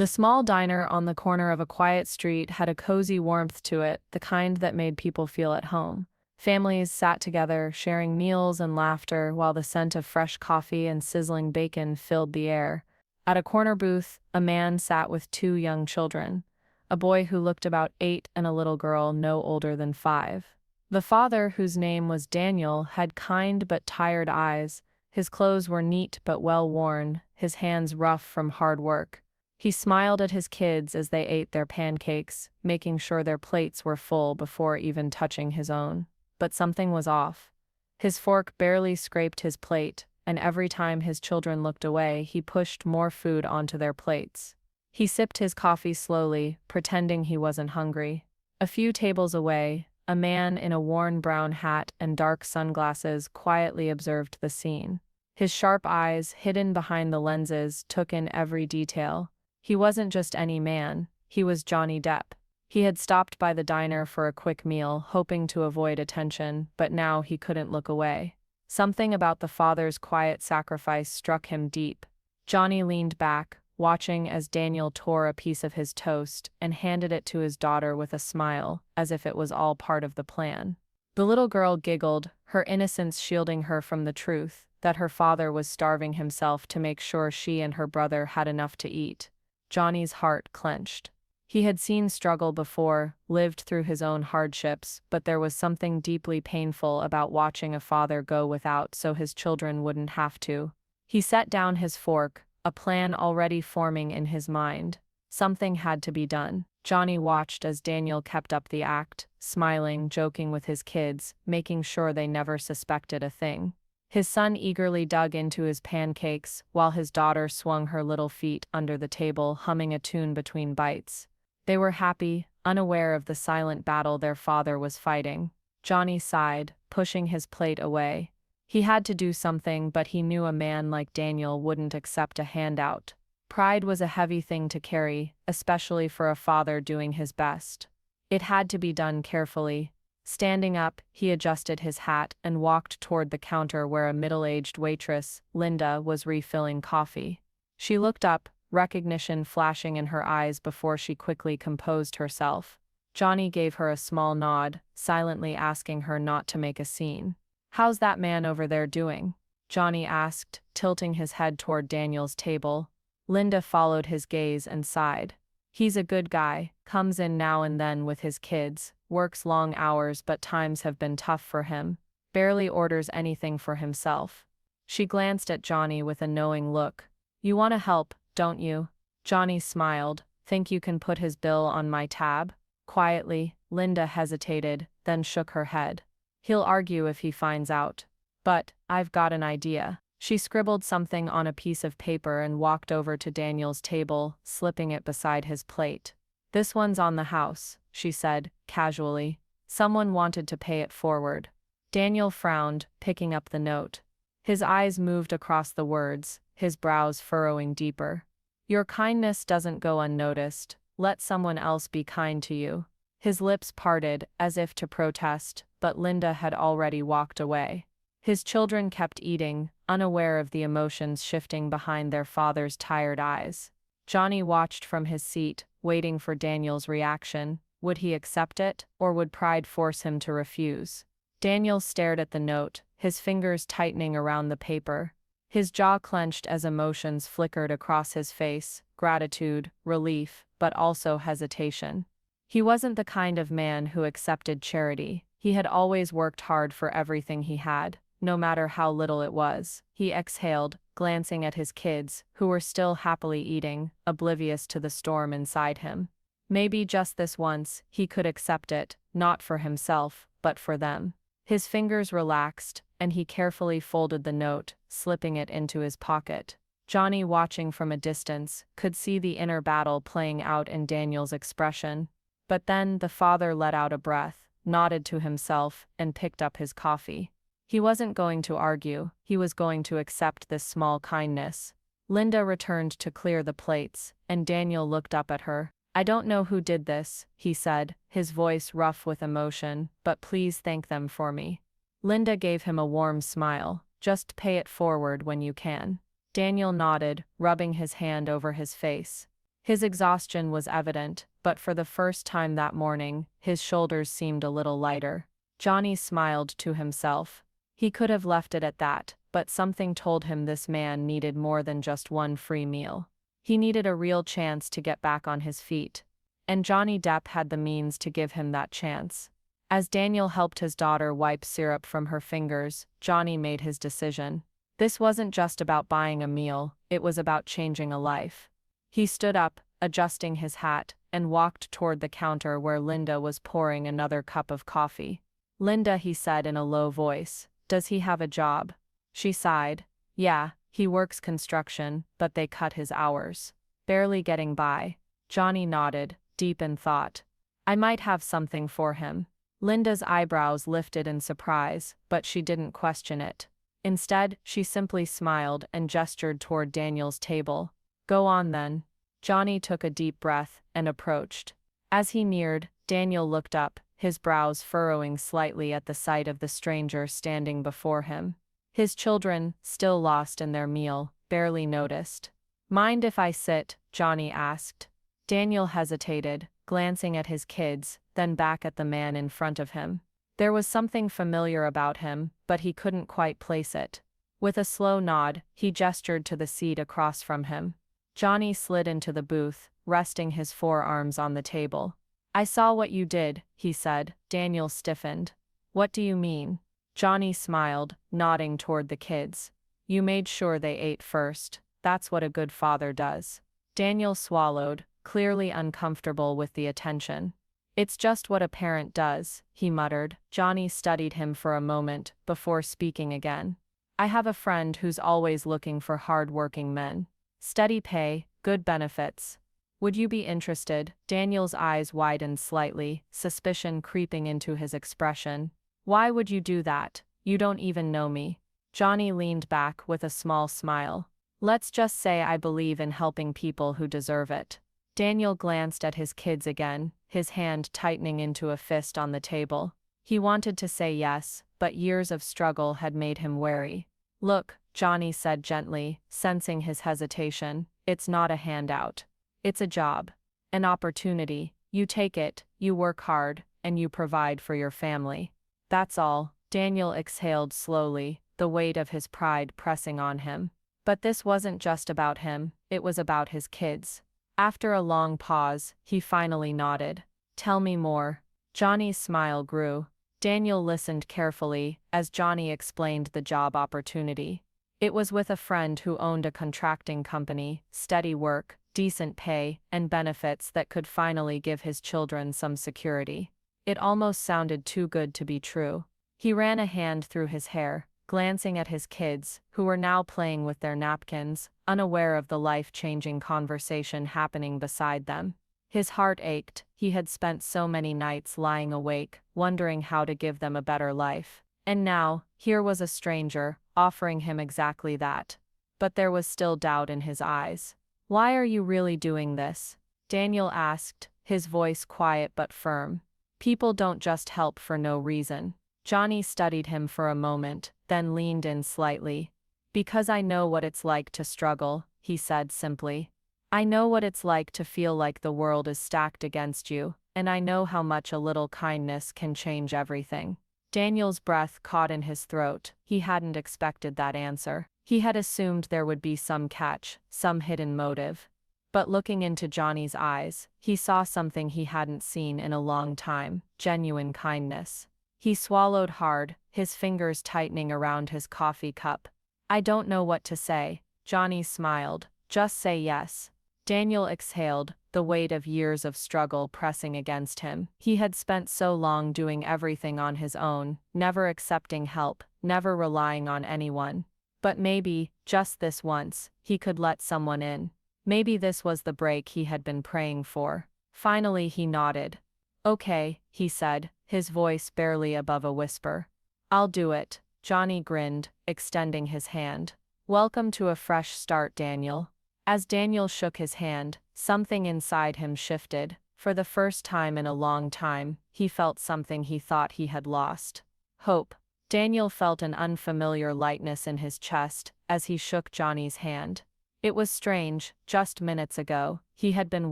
The small diner on the corner of a quiet street had a cozy warmth to it, the kind that made people feel at home. Families sat together, sharing meals and laughter, while the scent of fresh coffee and sizzling bacon filled the air. At a corner booth, a man sat with two young children, a boy who looked about 8 and a little girl no older than 5. The father, whose name was Daniel, had kind but tired eyes. His clothes were neat but well worn, his hands rough from hard work. He smiled at his kids as they ate their pancakes, making sure their plates were full before even touching his own. But something was off. His fork barely scraped his plate, and every time his children looked away, he pushed more food onto their plates. He sipped his coffee slowly, pretending he wasn't hungry. A few tables away, a man in a worn brown hat and dark sunglasses quietly observed the scene. His sharp eyes, hidden behind the lenses, took in every detail. He wasn't just any man, he was Johnny Depp. He had stopped by the diner for a quick meal, hoping to avoid attention, but now he couldn't look away. Something about the father's quiet sacrifice struck him deep. Johnny leaned back, watching as Daniel tore a piece of his toast and handed it to his daughter with a smile, as if it was all part of the plan. The little girl giggled, her innocence shielding her from the truth that her father was starving himself to make sure she and her brother had enough to eat. Johnny's heart clenched. He had seen struggle before, lived through his own hardships, but there was something deeply painful about watching a father go without so his children wouldn't have to. He set down his fork, a plan already forming in his mind. Something had to be done. Johnny watched as Daniel kept up the act, smiling, joking with his kids, making sure they never suspected a thing. His son eagerly dug into his pancakes, while his daughter swung her little feet under the table, humming a tune between bites. They were happy, unaware of the silent battle their father was fighting. Johnny sighed, pushing his plate away. He had to do something, but he knew a man like Daniel wouldn't accept a handout. Pride was a heavy thing to carry, especially for a father doing his best. It had to be done carefully. Standing up, he adjusted his hat and walked toward the counter where a middle-aged waitress, Linda, was refilling coffee. She looked up, recognition flashing in her eyes before she quickly composed herself. Johnny gave her a small nod, silently asking her not to make a scene. "How's that man over there doing?" Johnny asked, tilting his head toward Daniel's table. Linda followed his gaze and sighed. "He's a good guy, comes in now and then with his kids, works long hours but times have been tough for him, barely orders anything for himself." She glanced at Johnny with a knowing look. "You want to help, don't you?" Johnny smiled. "Think you can put his bill on my tab?" Quietly, Linda hesitated, then shook her head. "He'll argue if he finds out. But I've got an idea." She scribbled something on a piece of paper and walked over to Daniel's table, slipping it beside his plate. "This one's on the house," she said, casually. "Someone wanted to pay it forward." Daniel frowned, picking up the note. His eyes moved across the words, his brows furrowing deeper. "Your kindness doesn't go unnoticed. Let someone else be kind to you." His lips parted, as if to protest, but Linda had already walked away. His children kept eating, unaware of the emotions shifting behind their father's tired eyes. Johnny watched from his seat, waiting for Daniel's reaction. Would he accept it, or would pride force him to refuse? Daniel stared at the note, his fingers tightening around the paper. His jaw clenched as emotions flickered across his face, gratitude, relief, but also hesitation. He wasn't the kind of man who accepted charity. He had always worked hard for everything he had, no matter how little it was. He exhaled, glancing at his kids, who were still happily eating, oblivious to the storm inside him. Maybe just this once, he could accept it, not for himself, but for them. His fingers relaxed, and he carefully folded the note, slipping it into his pocket. Johnny, watching from a distance, could see the inner battle playing out in Daniel's expression. But then the father let out a breath, nodded to himself, and picked up his coffee. He wasn't going to argue, he was going to accept this small kindness. Linda returned to clear the plates, and Daniel looked up at her. "I don't know who did this," he said, his voice rough with emotion, "but please thank them for me." Linda gave him a warm smile. "Just pay it forward when you can." Daniel nodded, rubbing his hand over his face. His exhaustion was evident, but for the first time that morning, his shoulders seemed a little lighter. Johnny smiled to himself. He could have left it at that, but something told him this man needed more than just one free meal. He needed a real chance to get back on his feet. And Johnny Depp had the means to give him that chance. As Daniel helped his daughter wipe syrup from her fingers, Johnny made his decision. This wasn't just about buying a meal, it was about changing a life. He stood up, adjusting his hat, and walked toward the counter where Linda was pouring another cup of coffee. "Linda," he said in a low voice, "does he have a job?" She sighed. "Yeah, he works construction, but they cut his hours. Barely getting by." Johnny nodded, deep in thought. "I might have something for him." Linda's eyebrows lifted in surprise, but she didn't question it. Instead, she simply smiled and gestured toward Daniel's table. "Go on then." Johnny took a deep breath and approached. As he neared, Daniel looked up, his brows furrowing slightly at the sight of the stranger standing before him. His children, still lost in their meal, barely noticed. "Mind if I sit?" Johnny asked. Daniel hesitated, glancing at his kids, then back at the man in front of him. There was something familiar about him, but he couldn't quite place it. With a slow nod, he gestured to the seat across from him. Johnny slid into the booth, resting his forearms on the table. "I saw what you did," he said. Daniel stiffened. "What do you mean?" Johnny smiled, nodding toward the kids. "You made sure they ate first. That's what a good father does." Daniel swallowed, clearly uncomfortable with the attention. "It's just what a parent does," he muttered. Johnny studied him for a moment, before speaking again. "I have a friend who's always looking for hard-working men. Steady pay, good benefits. Would you be interested?" Daniel's eyes widened slightly, suspicion creeping into his expression. "Why would you do that? You don't even know me." Johnny leaned back with a small smile. "Let's just say I believe in helping people who deserve it." Daniel glanced at his kids again, his hand tightening into a fist on the table. He wanted to say yes, but years of struggle had made him wary. "Look," Johnny said gently, sensing his hesitation, "it's not a handout. It's a job. An opportunity. You take it, you work hard, and you provide for your family. That's all." Daniel exhaled slowly, the weight of his pride pressing on him. But this wasn't just about him, it was about his kids. After a long pause, he finally nodded. "Tell me more." Johnny's smile grew. Daniel listened carefully as Johnny explained the job opportunity. It was with a friend who owned a contracting company, steady work, decent pay, and benefits that could finally give his children some security. It almost sounded too good to be true. He ran a hand through his hair, glancing at his kids, who were now playing with their napkins, unaware of the life-changing conversation happening beside them. His heart ached. He had spent so many nights lying awake, wondering how to give them a better life. And now, here was a stranger, offering him exactly that. But there was still doubt in his eyes. "Why are you really doing this?" Daniel asked, his voice quiet but firm. "People don't just help for no reason." Johnny studied him for a moment, then leaned in slightly. "Because I know what it's like to struggle," he said simply. "I know what it's like to feel like the world is stacked against you, and I know how much a little kindness can change everything." Daniel's breath caught in his throat. He hadn't expected that answer. He had assumed there would be some catch, some hidden motive. But looking into Johnny's eyes, he saw something he hadn't seen in a long time: genuine kindness. He swallowed hard, his fingers tightening around his coffee cup. "I don't know what to say." Johnny smiled. "Just say yes." Daniel exhaled, the weight of years of struggle pressing against him. He had spent so long doing everything on his own, never accepting help, never relying on anyone. But maybe, just this once, he could let someone in. Maybe this was the break he had been praying for. Finally he nodded. "Okay," he said, his voice barely above a whisper. "I'll do it." Johnny grinned, extending his hand. "Welcome to a fresh start, Daniel." As Daniel shook his hand, something inside him shifted. For the first time in a long time, he felt something he thought he had lost. Hope. Daniel felt an unfamiliar lightness in his chest as he shook Johnny's hand. It was strange, just minutes ago, he had been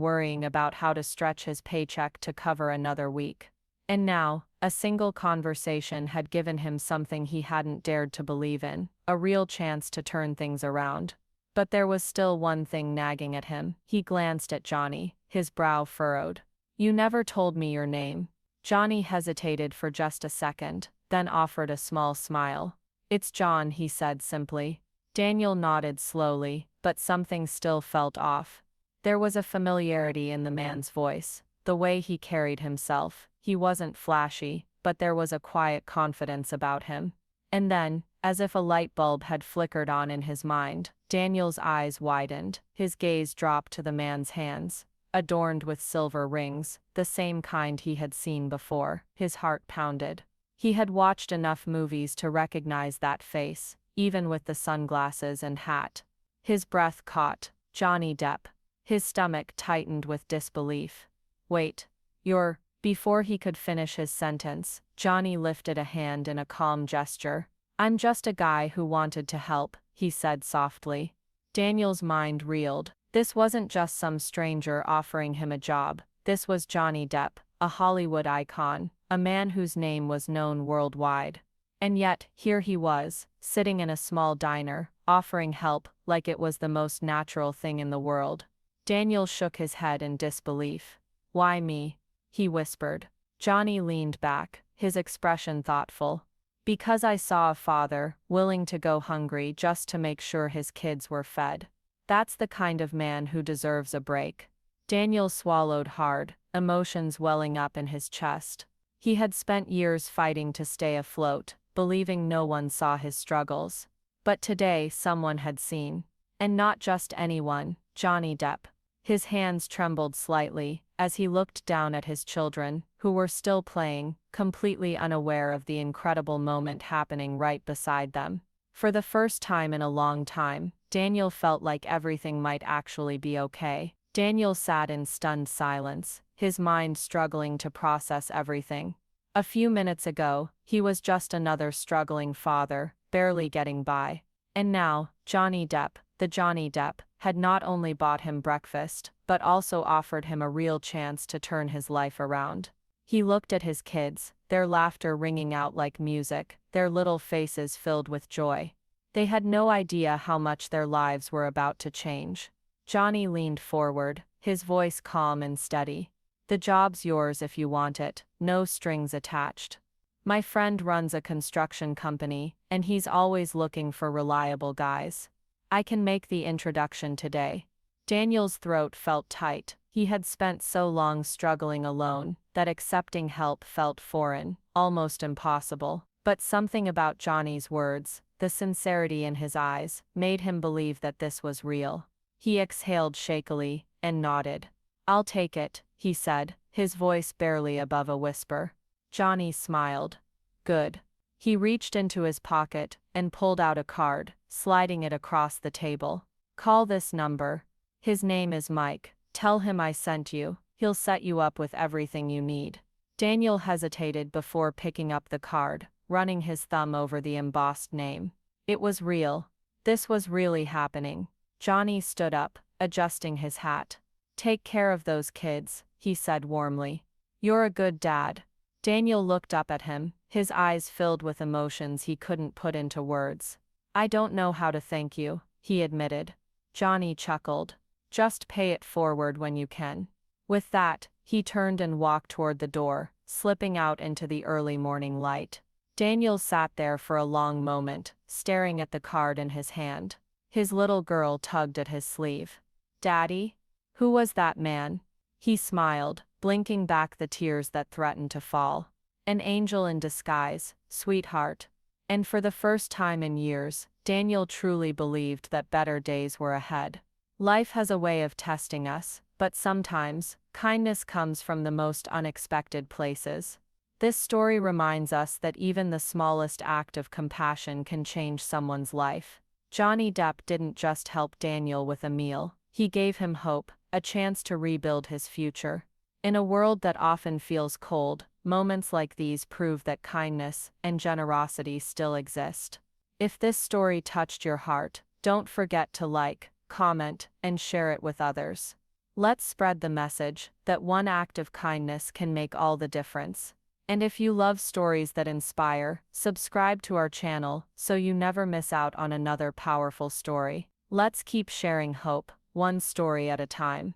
worrying about how to stretch his paycheck to cover another week. And now, a single conversation had given him something he hadn't dared to believe in, a real chance to turn things around. But there was still one thing nagging at him. He glanced at Johnny, his brow furrowed. "You never told me your name." Johnny hesitated for just a second, then offered a small smile. "It's John," he said simply. Daniel nodded slowly, but something still felt off. There was a familiarity in the man's voice, the way he carried himself. He wasn't flashy, but there was a quiet confidence about him. And then, as if a light bulb had flickered on in his mind, Daniel's eyes widened. His gaze dropped to the man's hands, adorned with silver rings, the same kind he had seen before. His heart pounded. He had watched enough movies to recognize that face, even with the sunglasses and hat. His breath caught. Johnny Depp. His stomach tightened with disbelief. "Wait. You're..." Before he could finish his sentence, Johnny lifted a hand in a calm gesture. "I'm just a guy who wanted to help," he said softly. Daniel's mind reeled. This wasn't just some stranger offering him a job. This was Johnny Depp, a Hollywood icon, a man whose name was known worldwide. And yet, here he was, sitting in a small diner, offering help like it was the most natural thing in the world. Daniel shook his head in disbelief. "Why me?" he whispered. Johnny leaned back, his expression thoughtful. "Because I saw a father willing to go hungry just to make sure his kids were fed. That's the kind of man who deserves a break." Daniel swallowed hard, emotions welling up in his chest. He had spent years fighting to stay afloat, believing no one saw his struggles. But today someone had seen. And not just anyone, Johnny Depp. His hands trembled slightly as he looked down at his children, who were still playing, completely unaware of the incredible moment happening right beside them. For the first time in a long time, Daniel felt like everything might actually be okay. Daniel sat in stunned silence, his mind struggling to process everything. A few minutes ago, he was just another struggling father, barely getting by. And now, Johnny Depp, the Johnny Depp, had not only bought him breakfast, but also offered him a real chance to turn his life around. He looked at his kids, their laughter ringing out like music, their little faces filled with joy. They had no idea how much their lives were about to change. Johnny leaned forward, his voice calm and steady. "The job's yours if you want it, no strings attached. My friend runs a construction company, and he's always looking for reliable guys. I can make the introduction today." Daniel's throat felt tight. He had spent so long struggling alone that accepting help felt foreign, almost impossible. But something about Johnny's words, the sincerity in his eyes, made him believe that this was real. He exhaled shakily and nodded. "I'll take it," he said, his voice barely above a whisper. Johnny smiled. "Good." He reached into his pocket and pulled out a card, sliding it across the table. "Call this number. His name is Mike. Tell him I sent you. He'll set you up with everything you need." Daniel hesitated before picking up the card, running his thumb over the embossed name. It was real. This was really happening. Johnny stood up, adjusting his hat. "Take care of those kids," he said warmly. "You're a good dad." Daniel looked up at him, his eyes filled with emotions he couldn't put into words. "I don't know how to thank you," he admitted. Johnny chuckled. "Just pay it forward when you can." With that, he turned and walked toward the door, slipping out into the early morning light. Daniel sat there for a long moment, staring at the card in his hand. His little girl tugged at his sleeve. "Daddy? Who was that man?" He smiled, blinking back the tears that threatened to fall. "An angel in disguise, sweetheart." And for the first time in years, Daniel truly believed that better days were ahead. Life has a way of testing us, but sometimes, kindness comes from the most unexpected places. This story reminds us that even the smallest act of compassion can change someone's life. Johnny Depp didn't just help Daniel with a meal, he gave him hope, a chance to rebuild his future. In a world that often feels cold, moments like these prove that kindness and generosity still exist. If this story touched your heart, don't forget to like, comment, and share it with others. Let's spread the message that one act of kindness can make all the difference. And if you love stories that inspire, subscribe to our channel so you never miss out on another powerful story. Let's keep sharing hope, one story at a time.